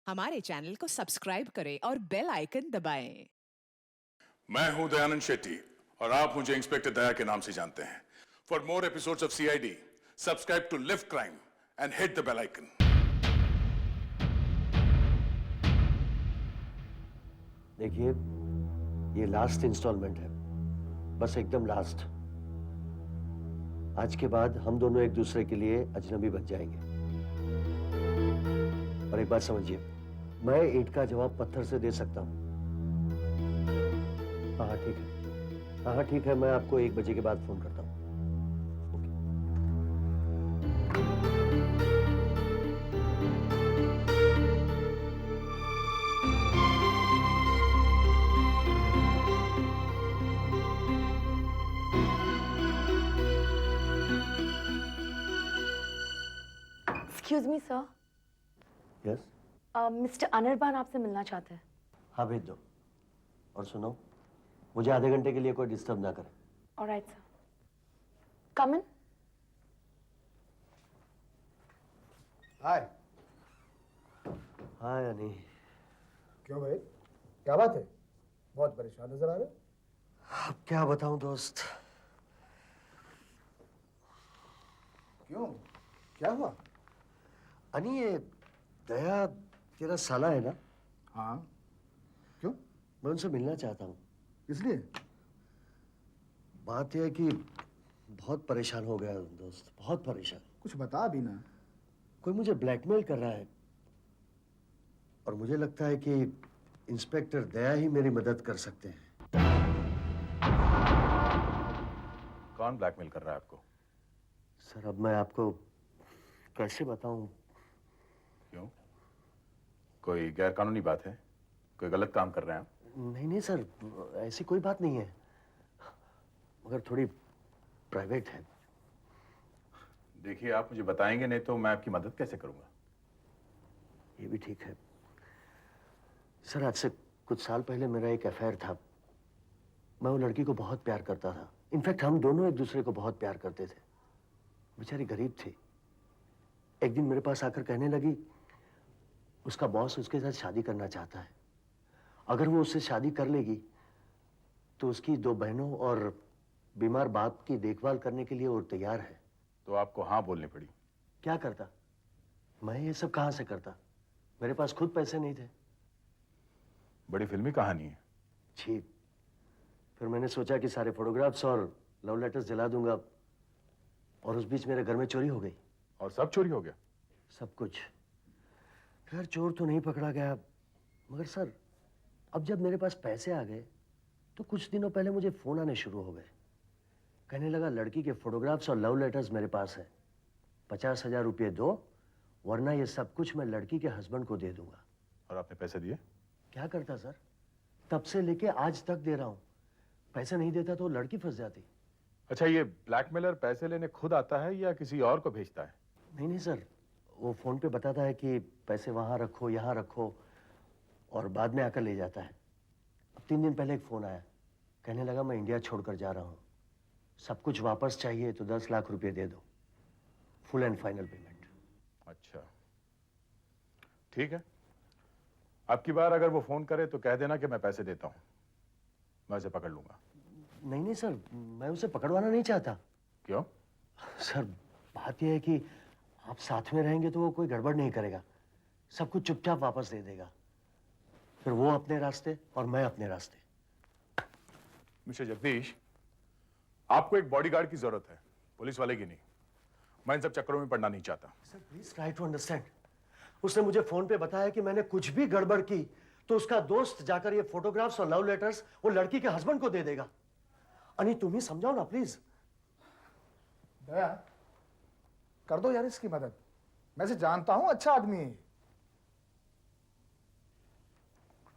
हमारे चैनल को सब्सक्राइब करें और बेल आइकन दबाएं। मैं हूं दयानंद शेट्टी और आप मुझे इंस्पेक्टर दया के नाम से जानते हैं। For more episodes of CID, subscribe to lift crime and hit the bell icon. देखिए, ये लास्ट इंस्टॉलमेंट है, बस एकदम लास्ट। आज के बाद हम दोनों एक दूसरे के लिए अजनबी बन जाएंगे। और एक बात समझिए, मैं ईंट का जवाब पत्थर से दे सकता हूं। हाँ ठीक है, हाँ ठीक है, मैं आपको 1 बजे के बाद फोन करता हूं। Excuse me sir, yes, mister Anirban आपसे मिलना चाहते हैं। हाँ भेज दो। और सुनो, मुझे आधे घंटे के लिए कोई डिस्टर्ब ना करे। ऑलराइट सर, कम इन। हाय। हाँ या नहीं? क्यों भाई, क्या बात है? बहुत परेशान नजर आ रहे हो। अब क्या बताऊं दोस्त। क्यों, क्या हुआ? अनी, ये दया तेरा साला है ना? हाँ। क्यों? मैं उनसे मिलना चाहता हूँ। इसलिए? बात यह है कि बहुत परेशान हो गया हूँ दोस्त, बहुत परेशान। कुछ बता भी ना। कोई मुझे ब्लैकमेल कर रहा है और मुझे लगता है कि इंस्पेक्टर दया ही मेरी मदद कर सकते हैं। कौन ब्लैकमेल कर रहा है आपको? सर, अब मैं आपको कैसे बताऊं? क्यों? कोई गैर कानूनी बात है? कोई गलत काम कर रहे हैं आप? नहीं नहीं सर, ऐसी कोई बात नहीं है, मगर थोड़ी प्राइवेट है। देखिए, आप मुझे बताएंगे नहीं तो मैं आपकी मदद कैसे करूंगा? ये भी ठीक है सर। आज से कुछ साल पहले मेरा एक अफेयर था। मैं वो लड़की को बहुत प्यार करता था। इनफैक्ट हम दोनों एक दूसरे को बहुत प्यार करते थे। बेचारी गरीब थी। एक दिन मेरे पास आकर कहने लगी उसका बॉस उसके साथ शादी करना चाहता है। अगर वो उससे शादी कर लेगी तो उसकी 2 बहनों और बीमार बाप की देखभाल करने के लिए वो तैयार है। तो आपको हाँ बोलनी पड़ी। क्या करता मैं? ये सब कहां से करता? मेरे पास खुद पैसे नहीं थे। बड़ी फिल्मी कहानी है। छी। फिर मैंने सोचा कि सारे फोटोग्राफ्स और लव लेटर्स जला दूंगा, और उस बीच मेरे घर में चोरी हो गई। और सब चोरी हो गया? सब कुछ। खैर, चोर तो नहीं पकड़ा गया, मगर सर अब जब मेरे पास पैसे आ गए तो कुछ दिनों पहले मुझे फोन आने शुरू हो गए। कहने लगा लड़की के फोटोग्राफ्स और लव लेटर्स मेरे पास है, 50,000 रुपये दो, वरना ये सब कुछ मैं लड़की के हस्बैंड को दे दूंगा। और आपने पैसे दिए? क्या करता सर, तब से लेके आज तक दे रहा हूं। पैसे नहीं देता तो लड़की फंस जाती। अच्छा, ये ब्लैकमेलर पैसे लेने खुद आता है या किसी और को भेजता है? नहीं नहीं सर, वो फोन पे बताता है कि पैसे वहां रखो, यहाँ रखो, और बाद में आकर ले जाता है। अब 3 दिन पहले एक फोन आया, कहने लगा मैं इंडिया छोड़कर जा रहा हूँ, सब कुछ वापस चाहिए तो 10 लाख रुपए दे दो, फुल एंड फाइनल पेमेंट। अच्छा, ठीक है। अब की बार अगर वो फोन करे तो कह देना कि मैं पैसे देता हूं, मैं उसे पकड़ लूंगा। नहीं नहीं सर, मैं उसे पकड़वाना नहीं चाहता। क्यों? सर, बात यह है कि आप साथ में रहेंगे तो वो कोई गड़बड़ नहीं करेगा, सब कुछ चुपचाप वापस दे देगा। फिर वो अपने रास्ते और मैं अपने रास्ते। मिस्टर जगदीश, आपको एक बॉडीगार्ड की जरूरत है, पुलिस वाले की नहीं। मैं इन सब चक्करों में पड़ना नहीं चाहता। Sir please try to understand. उसने मुझे फोन पे बताया कि मैंने कुछ भी गड़बड़ की तो उसका दोस्त जाकर ये फोटोग्राफ्स और लव लेटर्स वो लड़की के हस्बैंड को दे देगा। अनी, तुम ही समझाओ ना प्लीज। दया, कर दो यार इसकी मदद। मैं इसे जानता हूं, अच्छा आदमी है।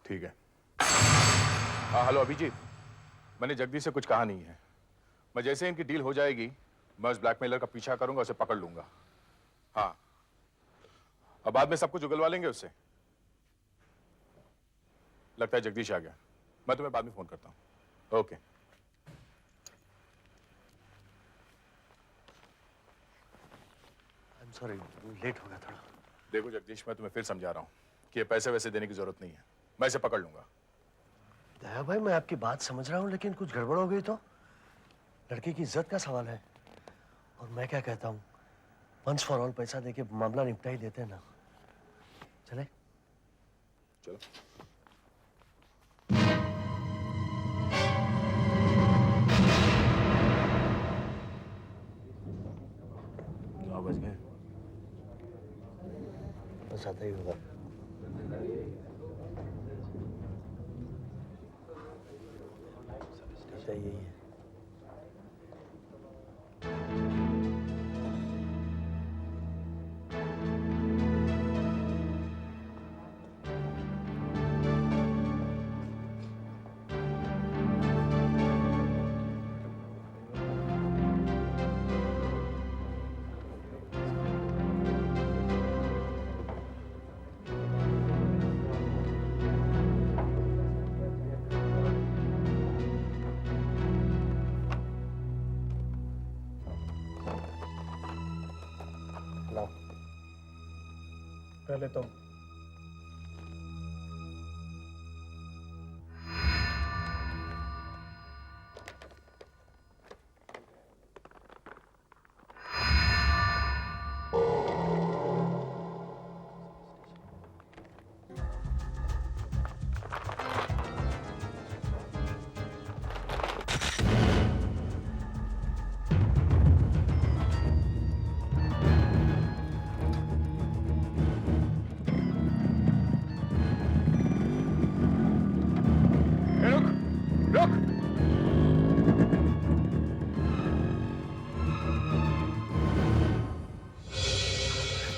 ठीक है। हाँ, हेलो अभिजीत, मैंने जगदीश से कुछ कहा नहीं है। मैं जैसे इनकी डील हो जाएगी मैं उस ब्लैकमेलर का पीछा करूंगा, उसे पकड़ लूंगा। हाँ, अब बाद में सब कुछ उगलवा लेंगे उससे। लगता है जगदीश आ गया, मैं तुम्हें बाद में फोन करता हूं। ओके। सॉरी, लेट हो गया थोड़ा। देखो जगदीश, मैं तुम्हें फिर समझा रहा हूं, कि ये पैसे वैसे देने की जरूरत नहीं है, मैं इसे पकड़ लूंगा। दया भाई, मैं आपकी बात समझ रहा हूँ, लेकिन कुछ गड़बड़ हो गई तो? लड़की की इज्जत का सवाल है। और मैं क्या कहता हूँ, वंस फॉर ऑल पैसा देके मामला निपटा ही देते हैं ना। चले? चलो। बच गए। बस आता ही होगा। यही है। पहले तो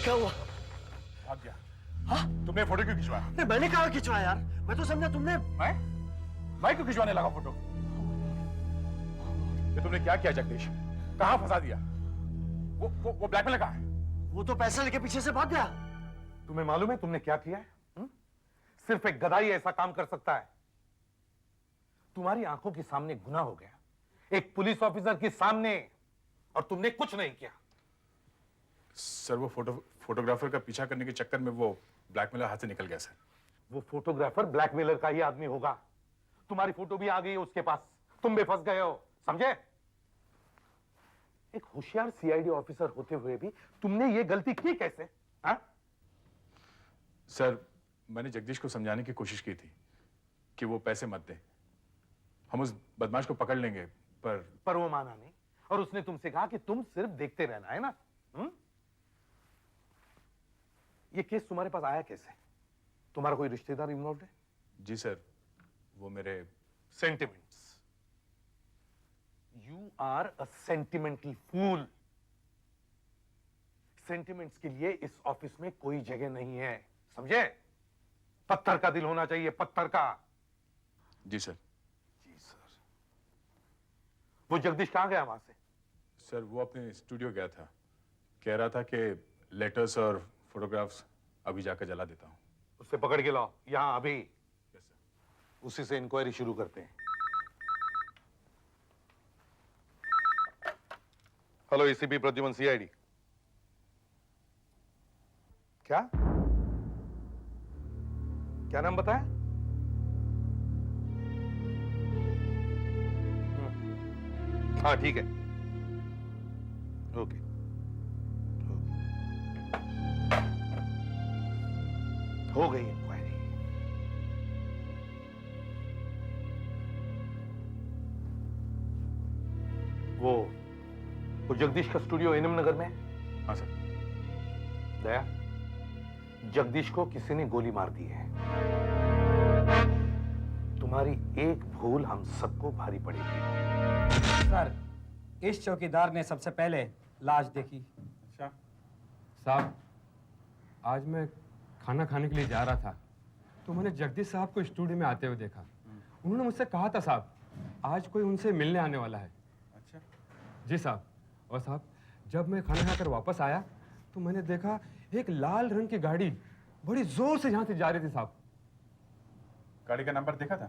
क्या हुआ? भाग गया। हाँ? तुमने फोटो क्यों खिंचवाया? नहीं, मैंने कहा खिंचवाया यार, मैं तो समझा तुमने। मैं क्यों खिंचवाने लगा फोटो? ये तुमने क्या किया जगदीश? कहाँ फंसा दिया? वो ब्लैकमेलर कहाँ है? वो तो पैसा लेके पीछे से भाग गया। तुम्हें मालूम है तुमने क्या किया है? सिर्फ एक गधा ही ऐसा काम कर सकता है। तुम्हारी आंखों के सामने गुनाह हो गया, एक पुलिस ऑफिसर के सामने, और तुमने कुछ नहीं किया। सर, वो फोटोग्राफर का पीछा करने के चक्कर में वो ब्लैकमेलर हाथ से निकल गया सर। वो फोटोग्राफर ब्लैकमेलर का ही आदमी होगा। तुम्हारी फोटो भी आ गई है उसके पास, तुम भी फंस गए हो, समझे? एक होशियार सीआईडी ऑफिसर होते हुए भी तुमने ये गलती की कैसे? हाँ? सर, मैंने जगदीश को समझाने की कोशिश की थी कि वो पैसे मत दे, हम उस बदमाश को पकड़ लेंगे, पर वो माना नहीं, और उसने तुमसे कहा कि तुम सिर्फ देखते रहना है ना। ये केस तुम्हारे पास आया कैसे? तुम्हारा कोई रिश्तेदार इन्वॉल्व है? जी सर, वो मेरे sentiments. You are a sentimental fool. Sentiments के लिए इस ऑफिस में कोई जगह नहीं है, समझे? पत्थर का दिल होना चाहिए, पत्थर का। जी सर। जी सर। वो जगदीश कहां गया वहां से? सर, वो अपने स्टूडियो गया था, कह रहा था कि लेटर्स और फोटोग्राफ्स अभी जाकर जला देता हूं। उससे पकड़ के लाओ यहां अभी। Yes sir. उसी से इंक्वायरी शुरू करते हैं। Hello, ACP Pradyuman, CID. क्या क्या नाम बताया? हाँ ठीक है, ओके। हो गई इंक्वायरी। वो जगदीश का स्टूडियो एनएम नगर में है? हाँ सर। दया, जगदीश को किसी ने गोली मार दी है। तुम्हारी एक भूल हम सबको भारी पड़ेगी। सर, इस चौकीदार ने सबसे पहले लाश देखी। अच्छा साहब, आज मैं खाना खाने के लिए जा रहा था तो मैंने जगदीश साहब को स्टूडियो में आते हुए देखा। उन्होंने मुझसे कहा था साहब, आज कोई उनसे मिलने आने वाला है। अच्छा जी साहब। और साहब, जब मैं खाना खाकर वापस आया तो मैंने देखा एक लाल रंग की गाड़ी बड़ी जोर से यहाँ से जा रही थी साहब। गाड़ी का नंबर देखा था?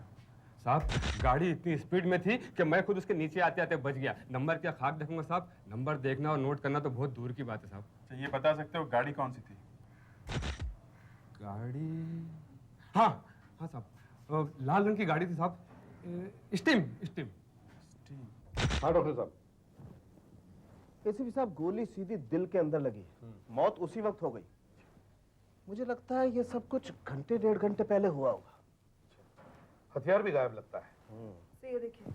साहब, गाड़ी इतनी स्पीड में थी कि मैं खुद उसके नीचे आते आते बच गया। नंबर क्या खाक देखूंगा साहब, नंबर देखना और नोट करना तो बहुत दूर की बात है साहब। अच्छा, ये बता सकते हो गाड़ी कौन सी थी? गाड़ी, हाँ हाँ साहब, लाल रंग की गाड़ी थी साहब, स्टीम स्टीम। हाँ डॉक्टर साहब। एसीपी साहब, गोली सीधी दिल के अंदर लगी, मौत उसी वक्त हो गई। मुझे लगता है ये सब कुछ घंटे 1.5 घंटे पहले हुआ होगा। हथियार भी गायब लगता है। से ये देखिए,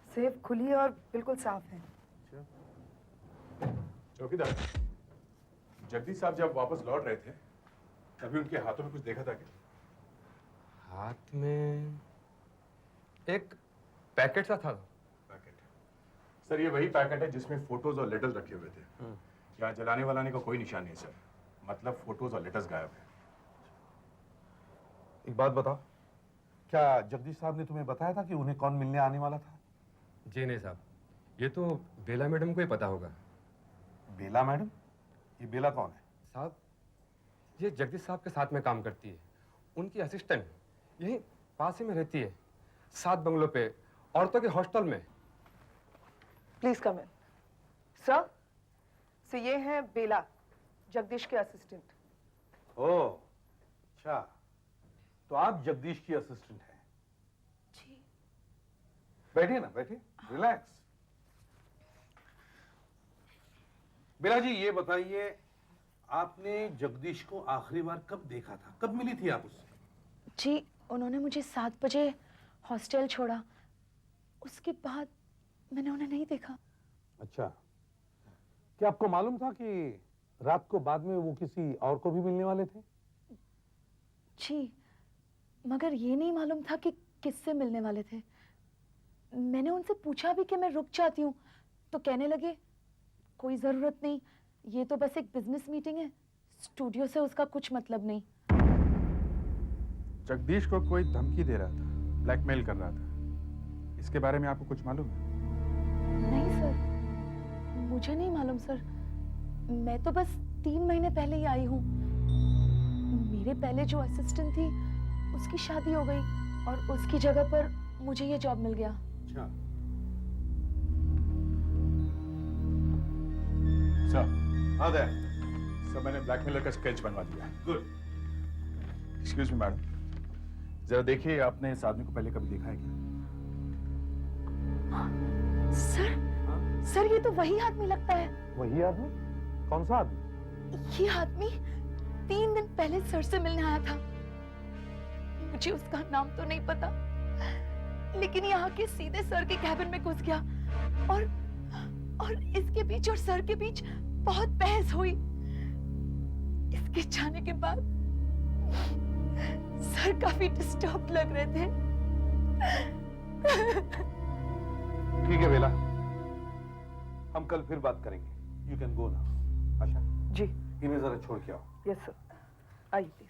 सेफ खुली है और बिल्कुल साफ है। चौकीदार, जगदीश साहब जब वापस लौट रहे थे तभी उनके हाथों में कुछ देखा था क्या? हाथ में एक पैकेट सा था। पैकेट? सर ये वही पैकेट है जिसमें फोटोज और लेटर्स रखे हुए थे। यहाँ जलाने वलाने का कोई निशान नहीं है सर, मतलब फोटोज और लेटर्स गायब है। एक बात बताओ, क्या जगदीश साहब ने तुम्हें बताया था कि उन्हें कौन मिलने आने वाला था? जी नहीं साहब, ये तो बेला मैडम को ही पता होगा। बेला मैडम? ये बेला कौन है? साहब, ये जगदीश साहब के साथ में काम करती है, उनकी असिस्टेंट, यही पास ही में रहती है, 7 बंगलों पे, औरतों के हॉस्टल में। Please come in. सर, सो ये है बेला, जगदीश के असिस्टेंट। ओह, अच्छा, तो आप जगदीश की असिस्टेंट हैं? जी। बैठिए ना, बैठिए, रिलैक्स। बेला जी, ये बताइए, आपने जगदीश को आखिरी बार कब देखा था? कब मिली थी आप उससे? जी, उन्होंने मुझे 7 बजे हॉस्टल छोड़ा, उसके बाद मैंने उन्हें नहीं देखा। अच्छा, क्या आपको मालूम था कि रात को बाद में वो किसी और को भी मिलने वाले थे? जी, मगर ये नहीं मालूम था कि किससे मिलने वाले थे। मैंने उनसे पूछा भी कि मैं रुक जाती हूँ, तो कहने लगे कोई जरूरत नहीं, ये तो बस एक बिजनेस मीटिंग है, स्टूडियो से उसका कुछ मतलब नहीं। जगदीश को कोई धमकी दे रहा था, ब्लैकमेल कर रहा था, इसके बारे में आपको कुछ मालूम है? नहीं सर, मुझे नहीं मालूम सर, मैं तो बस 3 महीने पहले ही आई हूँ। मेरे पहले जो असिस्टेंट थी उसकी शादी हो गई और उसकी जगह पर मुझे ये जॉब मिल गया। अच्छा, सर, हाँ दे। सर मैंने ब्लैकमेलर का स्केच बनवा दिया है। गुड। एक्सक्यूज मी मैडम, जरा देखिए, आपने इस आदमी को पहले कभी देखा है क्या? सर, सर ये तो वही आदमी लगता है। वही आदमी? कौन सा आदमी? ये आदमी 3 दिन पहले सर से मिलने आया था। मुझे उसका नाम तो नहीं पता, लेकिन यहाँ के सीधे सर के कैबिन में घुस गया और इसके बीच और सर के बीच बहुत बहस हुई। इसके जाने के बाद सर काफी डिस्टर्ब लग रहे थे। ठीक है बेला, हम कल फिर बात करेंगे। You can go now. Asha ji. इन्हें जरा छोड़ के आओ। यस सर, आइए प्लीज।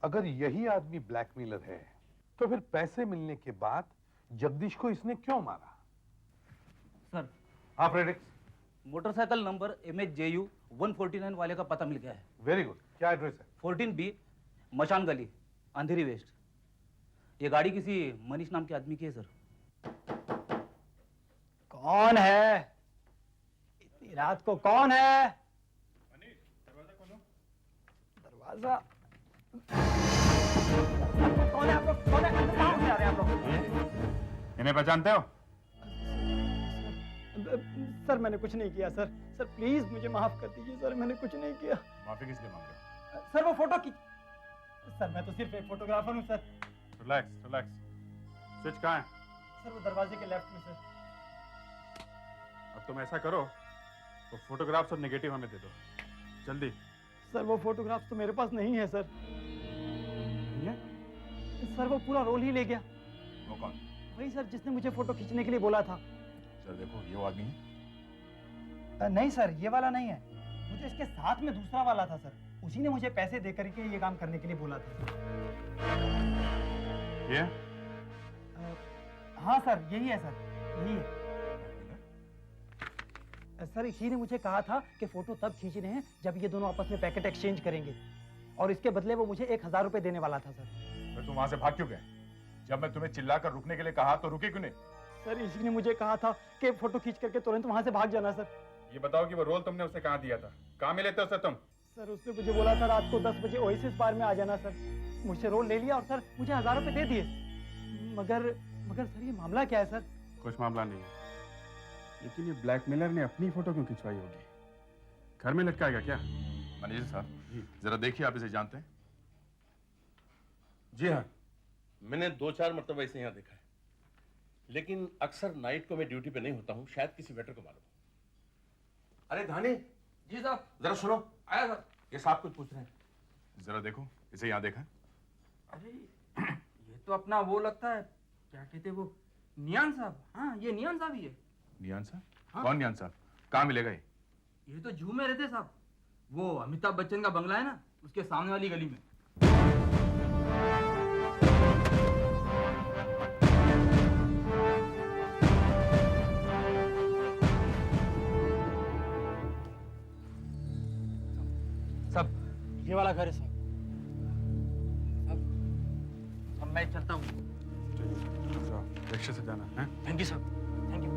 अगर यही आदमी ब्लैकमेलर है, तो फिर पैसे मिलने के बाद जगदीश को इसने क्यों मारा? सर, हाँ प्रेडिक्स। मोटरसाइकिल नंबर MHJU 149 वाले का पता मिल गया है। Very good. क्या एड्रेस है? 14B मशान गली, अंधेरी वेस्ट। ये गाड़ी किसी मनीष नाम के आदमी की है सर। कौन है? इतनी रात को कौन है? मनीष, दरवाजा खोलो। दरवाजा? कौन है आप लोग? कौन है? कहाँ से आ रहे हैं आप लोग? इन्हें पहचानते हो? सर मैंने कुछ नहीं किया सर। सर प्लीज मुझे माफ कर दीजिए सर, मैंने कुछ नहीं किया। माफी किस लिए मांग रहे सर वो फोटो की, सर मैं तो सिर्फ एक फोटोग्राफर हूँ सर। हो? Relax relax. स्विच कहाँ है? सर वो दरवाजे के लेफ्ट में सर। अब तुम ऐसा करो, तो फोटोग्राफ्स और नेगेटिव हमें दे दो, जल्दी। सर वो फोटोग्राफ्स तो मेरे पास नहीं है सर। नहीं है? सर वो पूरा रोल ही ले गया। वो कौन? वही सर जिसने मुझे फोटो खींचने के लिए बोला था। सर देखो, ये वो आदमी है? नहीं सर, ये वाला नहीं है, मुझे इसके साथ में दूसरा वाला था सर। उसी ने मुझे पैसे दे करके ये काम करने के लिए बोला था। ये? हाँ सर यही है सर, यही है सर। इसी ने मुझे कहा था कि फोटो तब खींचने हैं जब ये दोनों आपस में पैकेट एक्सचेंज करेंगे। और इसके बदले वो मुझे 1000 रुपए देने वाला था सर। तो तुम वहां से भाग क्यों गए? जब मैं तुम्हें चिल्लाकर रुकने के लिए कहा तो रुके क्यों नहीं? सर इसी ने मुझे कहा था कि फोटो खींच करके तुरंत वहां से भाग जाना सर। ये बताओ कि वो रोल तुमने उसे कहाँ दिया था? कहाँ मिले थे उसे तुम? सर उसने मुझे बोला था रात को 10 बजे ओएसिस बार में आ जाना सर। मुझसे रोल ले लिया और सर मुझे 1000 रुपए दे दिए। मगर सर ये मामला क्या है सर? कुछ मामला नहीं है, लेकिन ये ब्लैकमेलर ने अपनी फोटो क्यों खिंचवाई होगी? घर में लटकाएगा क्या? मैनेजर साहब, जरा देखिए, आप इसे जानते हैं? जी हाँ, मैंने 2-4 मरतबा इसे यहाँ देखा है, लेकिन अक्सर नाइट को मैं ड्यूटी पे नहीं होता हूँ, शायद किसी वेटर को मालूम हो। अरे धानी जी साहब, जरा सुनो। आया सर, ये साहब कुछ पूछ रहे हैं। जरा देखो, इसे यहाँ देखा? अरे ये तो अपना वो लगता है, क्या कहते वो, नियान साहब। हाँ ये नियान साहब ही है। नियान साहब? हाँ? कौन नियान साहब? कहाँ मिलेगा ये? ये तो जू में रहते साहब, वो अमिताभ बच्चन का बंगला है ना, उसके सामने वाली गली में। सब ये वाला घर है साहब। अब मैं चलता हूँ। रिक्शे से जाना है? थैंक यू साहब, थैंक यू।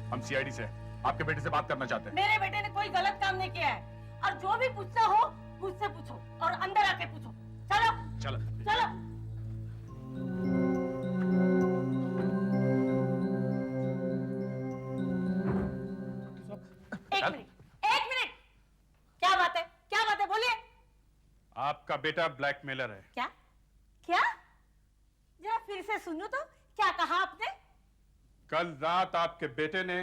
हम सीआईडी से आपके बेटे से बात करना चाहते हैं। मेरे बेटे ने कोई गलत काम नहीं किया है और जो भी पूछना हो मुझसे पूछो और अंदर आके पूछो। चलो चलो चलो। एक मिनट, क्या बात है बोलिए। आपका बेटा ब्लैकमेलर है। क्या क्या? जरा फिर से सुनो तो, क्या कहा आपने? कल रात आपके बेटे ने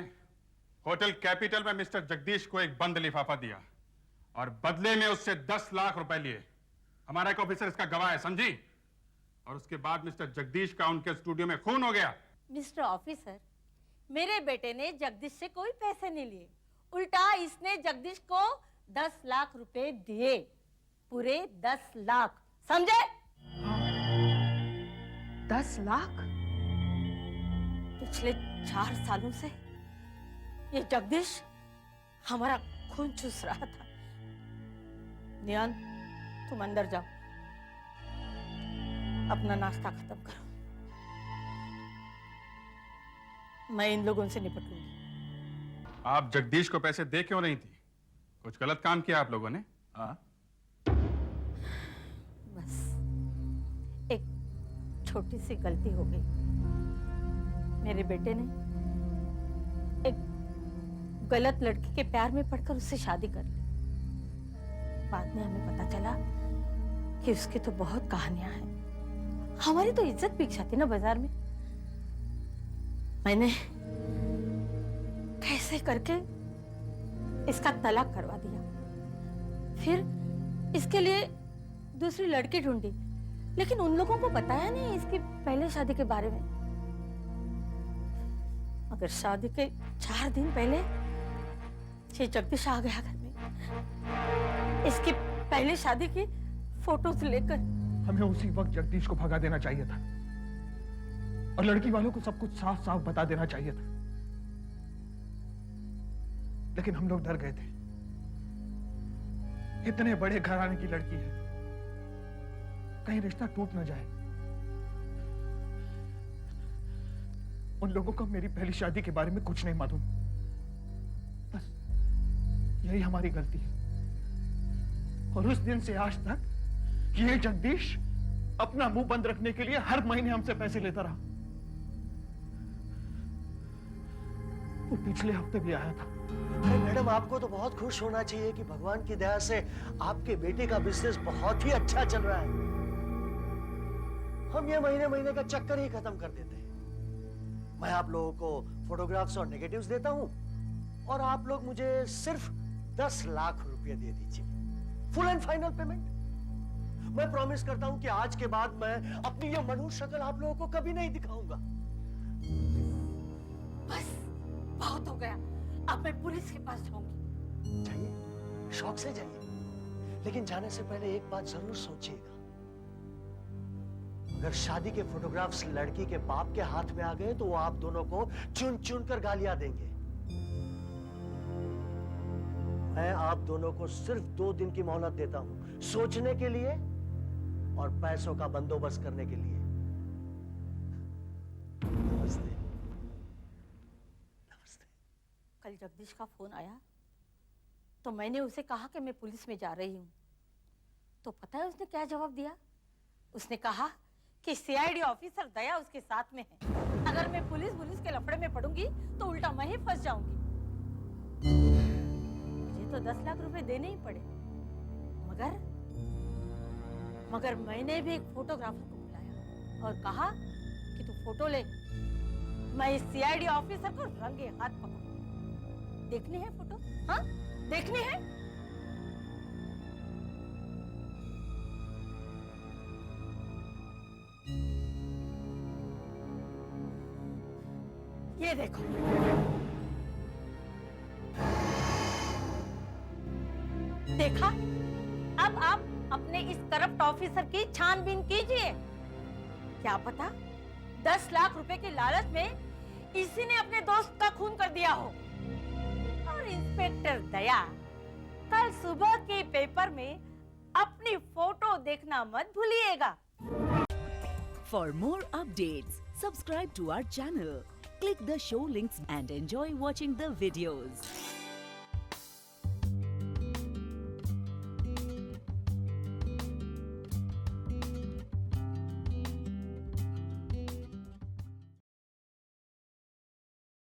होटल कैपिटल में मिस्टर जगदीश को एक बंद लिफाफा दिया और बदले में उससे 10 लाख रुपए लिए। हमारा एक ऑफिसर इसका गवाह है, समझी? और उसके बाद मिस्टर जगदीश का उनके स्टूडियो में खून हो गया। मिस्टर ऑफिसर, मेरे बेटे ने जगदीश से कोई पैसे नहीं लिए, उल्टा इसने जगदीश को 10 लाख रुपए दिए, पूरे 10 लाख, समझे? 10 लाख? पिछले 4 सालों से ये जगदीश हमारा खून चूस रहा था। नियान, तुम अंदर जाओ, अपना नाश्ता खत्म करो, मैं इन लोगों से निपट लूंगी। आप जगदीश को पैसे दे क्यों नहीं थी? कुछ गलत काम किया आप लोगों ने? हाँ? बस एक छोटी सी गलती हो गई। मेरे बेटे ने एक गलत लड़की के प्यार में पड़कर उससे शादी कर ली। बाद में हमें पता चला कि उसकी तो बहुत कहानियां हैं। हमारी तो इज्जत बिक जाती ना बाजार में। मैंने कैसे करके इसका तलाक करवा दिया, फिर इसके लिए दूसरी लड़की ढूंढी, लेकिन उन लोगों को बताया नहीं इसकी पहले शादी के बारे में। मगर शादी के 4 दिन पहले ये जगदीश आ गया घर में, इसकी पहले शादी की फोटोज लेकर। हमें उसी वक्त जगदीश को भगा देना चाहिए था और लड़की वालों को सब कुछ साफ साफ बता देना चाहिए था, लेकिन हम लोग डर गए थे। इतने बड़े घराने की लड़की है, कहीं रिश्ता टूट न जाए। उन लोगों को मेरी पहली शादी के बारे में कुछ नहीं मालूम, बस यही हमारी गलती है। और उस दिन से आज तक ये जगदीश अपना मुंह बंद रखने के लिए हर महीने हमसे पैसे लेता रहा। वो पिछले हफ्ते भी आया था। अरे मैडम, आपको तो बहुत खुश होना चाहिए कि भगवान की दया से आपके बेटे का बिजनेस बहुत ही अच्छा चल रहा है। हम ये महीने महीने का चक्कर ही खत्म कर देते हैं। मैं आप लोगों को फोटोग्राफ्स और नेगेटिव्स देता हूं और आप लोग मुझे सिर्फ 10 लाख रुपए दे दीजिए, फुल एंड फाइनल पेमेंट। मैं प्रॉमिस करता हूं कि आज के बाद मैं अपनी ये मनुष्य शक्ल आप लोगों को कभी नहीं दिखाऊंगा। बस बहुत हो गया, अब मैं पुलिस के पास जाऊंगी। जाइए, शौक से जाइए, लेकिन जाने से पहले एक बात जरूर सोचिएगा। अगर शादी के फोटोग्राफ्स लड़की के बाप के हाथ में आ गए तो वो आप दोनों को चुन चुन कर गालियां देंगे। मैं आप दोनों को सिर्फ 2 दिन की मोहलत देता हूं, सोचने के लिए और पैसों का बंदोबस्त करने के लिए। नमस्ते। नमस्ते। कल जगदीश का फोन आया तो मैंने उसे कहा कि मैं पुलिस में जा रही हूँ। तो पता है उसने क्या जवाब दिया? उसने कहा कि सीआईडी ऑफिसर दया उसके साथ में है। अगर मैं पुलिस के लफड़े में पड़ूंगी तो उल्टा मैं ही फंस जाऊंगी। मुझे तो 10 लाख रुपए देने ही पड़े। मगर मैंने भी एक फोटोग्राफर को बुलाया और कहा कि तू फोटो ले, मैं इस सीआईडी ऑफिसर को रंगे हाथ पकड़ूं। देखनी है फोटो? हाँ, देखनी है? ये देखो। देखा? अब आप अपने इस करप्ट ऑफिसर की छानबीन कीजिए। क्या पता 10 लाख रुपए के लालच में इसी ने अपने दोस्त का खून कर दिया हो। और इंस्पेक्टर दया, कल सुबह के पेपर में अपनी फोटो देखना मत भूलिएगा। For more updates, subscribe to our channel, click the show links and enjoy watching the videos.